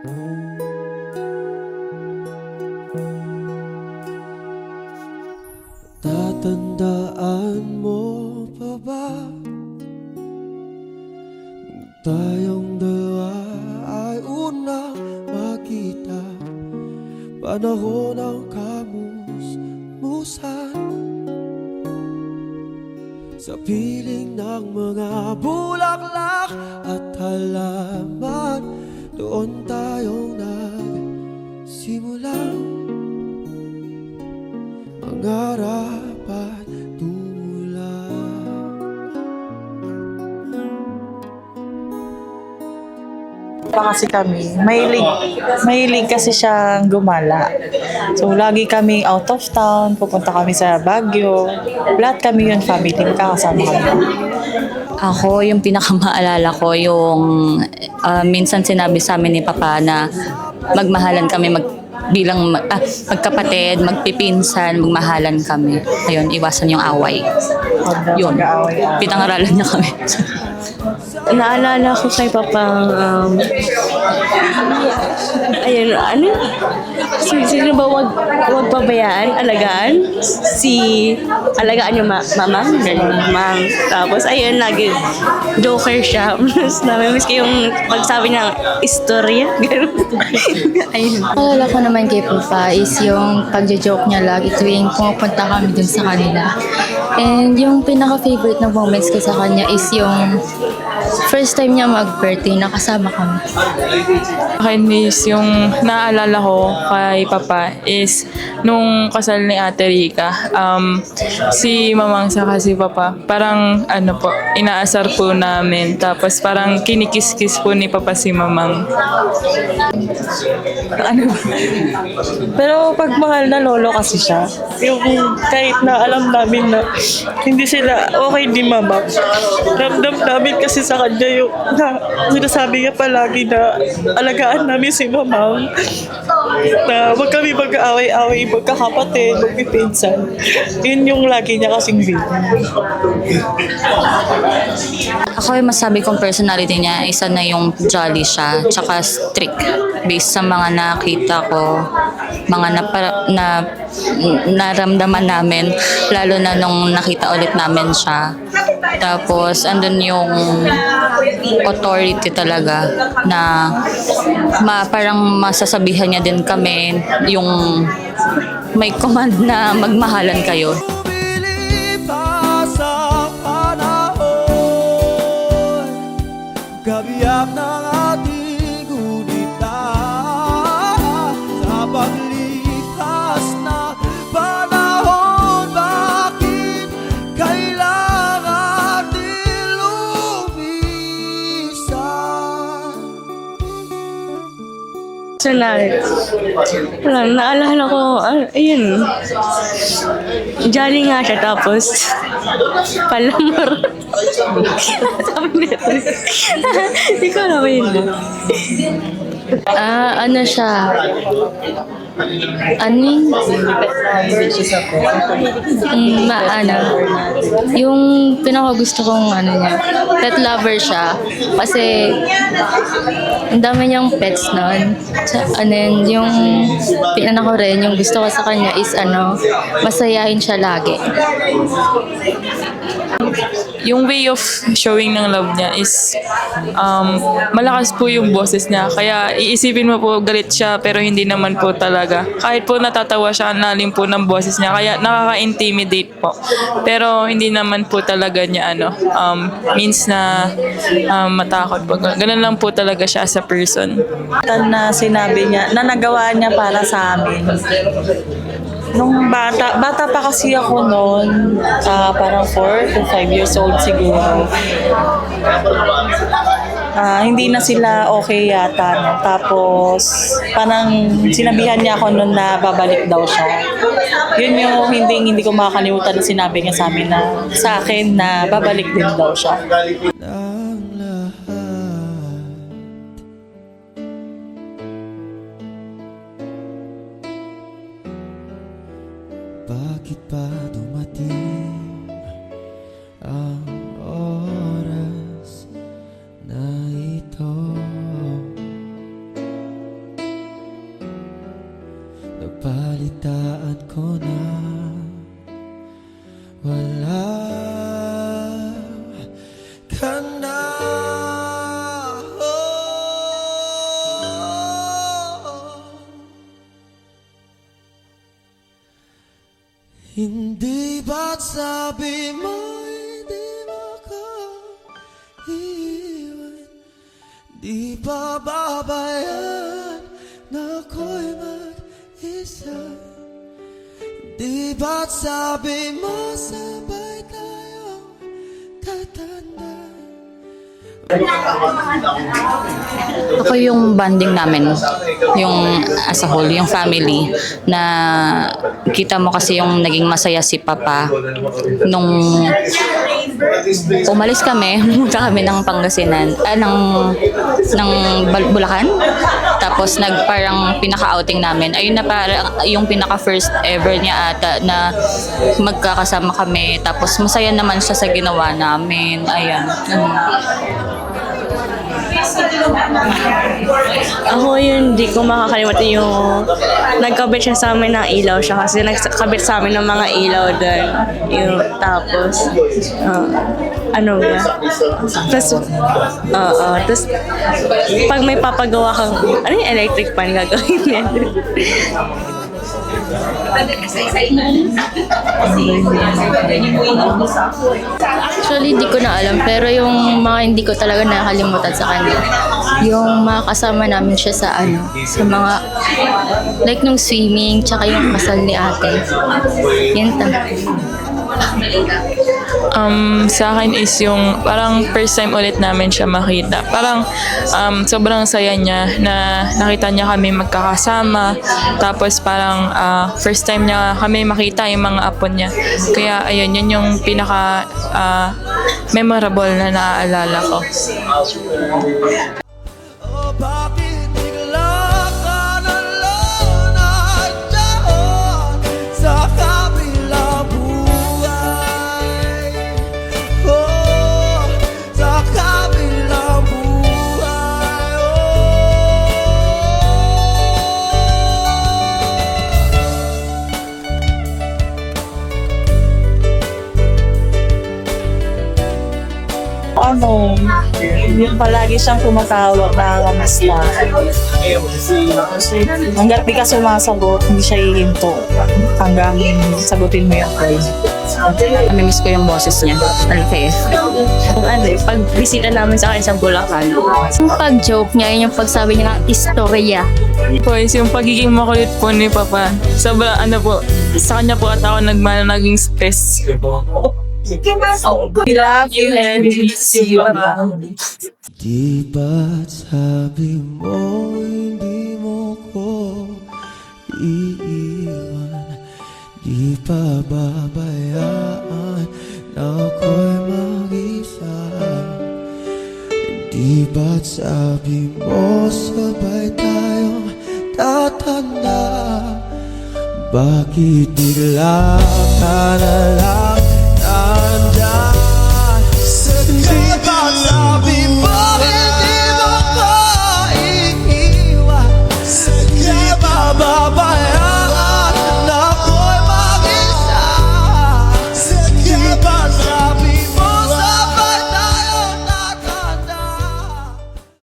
Tatandaan mo pa ba tayong dalawa ay unang makita, panahon ng kamusmusan, sa piling ng mga bulaklak at halaman. Doon tayong nagsimulang mangarap at tumulong. Kasi kami, mahilig kasi siyang gumala. So, lagi kami out of town, pupunta kami sa Baguio. Lahat kami yun, family, magkakasama kami. Ako, yung pinakamaalala ko, yung minsan sinabi sa amin ni Papa na magmahalan kami, magkapatid, magpipinsan, magmahalan kami. Ayun, iwasan yung away. Yun, pinangaralan niya kami. Naalala ko kay Papa, ayun, ano? Sino ba wag pabayaan, alagaan? Alagaan yung mama, ma'am. Tapos, ayun, lagi, joker siya. Namimiss ko yung pagsabi niya, istorya. Ayun. Alala ko naman kay Papa is yung pagjo-joke niya lagi tuwing pumupunta kami dun sa kanila. And yung pinaka-favorite na moments ko sa kanya is yung first time niya mag-birthday, nakasama kami. Akin is yung naaalala ko kay Papa is nung kasal ni Ate Rica, si Mamang saka si Papa, parang ano po, inaasar po namin. Tapos parang kinikis-kis po ni Papa si Mamang. Ano ba? Pero pag mahal na lolo kasi siya, yung kahit na alam namin na hindi sila okay ni mama, ramdam namin kasi sa kanya yung sinasabi niya palagi na alagaan namin si mamang, na wag kami mag-aaway-aaway, magkakapatid, magpipinsan. Yun yung lagi niya kasing view. Ako yung masabi kong personality niya, isa na yung jolly siya, tsaka strict. Based sa mga nakita ko, mga naramdaman namin, lalo na nung nakita ulit namin siya. Tapos, andun yung authority talaga na parang masasabihan niya din kami yung may command na magmahalan kayo. Lumilipas ang panahon, kabiyak ng ating gunita, sa paglipas na panahon, bakit kailangan din lumisan? Naalala ko, ayun, jolly nga siya, tapos palamor. Sabi nito. Hindi ko alam yun. Ano siya? Yung pinakagusto kong niya, pet lover siya. Kasi, ang dami niyang pets nun. And then, yung ko rin, yung gusto ko sa kanya is masayahin siya lagi. Yung way of showing ng love niya is malakas po yung boses niya. Kaya iisipin mo po galit siya pero hindi naman po talaga. Kahit po natatawa siya, lalim po ng boses niya. Kaya nakaka-intimidate po. Pero hindi naman po talaga niya means na matakot po. Ganun lang po talaga siya as a person. Na sinabi niya, na nagawa niya para sa amin. Nung bata pa kasi ako noon, parang 4 to 5 years old siguro. Hindi na sila okay yata. No? Tapos, parang sinabihan niya ako noon na babalik daw siya. Yun yung hindi ko makakalimutan na sinabi niya sa akin na babalik din daw siya. Ang lahat, bakit pa dumating ang oras? nalaman ko na wala ka na. Hindi ba't sabi mo hindi mo ko iiwan? Di ba babayan na ako'y mag-isa? Di ba't sabi mo sabay tayong tatanda? Ako yung bonding namin, yung as a whole, yung family, na kita mo kasi yung naging masaya si Papa nung umalis kami, pumunta kami ng Pangasinan, ng Bulacan. Tapos parang pinaka-outing namin. Ayun na parang yung pinaka-first ever niya ata na magkakasama kami. Tapos masaya naman siya sa ginawa namin. Ayan. Ako yun, di ko makakalimutan yung nagkabit siya sa amin ng ilaw siya kasi nagkabit sa amin ng mga ilaw doon. Yung tapos, ano ba? Tapos, pag may papagawa kang, ano yung electric fan gagawin niya? Actually, di ko na alam. Pero yung mga hindi ko talaga nakakalimutan sa kanya, yung makasama namin siya sa sa mga, like nung swimming, tsaka yung kasal ni ate. Yun Sa akin is yung parang first time ulit namin siya makita. Parang sobrang saya niya na nakita niya kami magkakasama. Tapos parang first time niya kami makita yung mga apo niya. Kaya ayun, yun yung pinaka memorable na naaalala ko. Oh, bakit bigla ka nalang nandiyan sa kabilang buhay? Oh, sa kabilang buhay. Ano, yung palagi siyang tumatawag na kamusta. Hanggat di ka sumasagot, hindi siya hihinto hanggang sagutin mo yung call. Namimiss ko yung boses niya. LKF. Pag bisita namin sa akin sa Bulacan, Yung pag-joke niya, yun yung pagsabi niya ng istorya. Boys, yung pagiging makulit po ni Papa. Sobrang sa kanya po at ako naging stress. we love you and we see you around. Di ba't sabi mo hindi mo ko iiwan? Di pa babayaan na ako'y mag-isa? Di ba't sabi mo sabay tayong tatanda? Bakit bigla ka nalang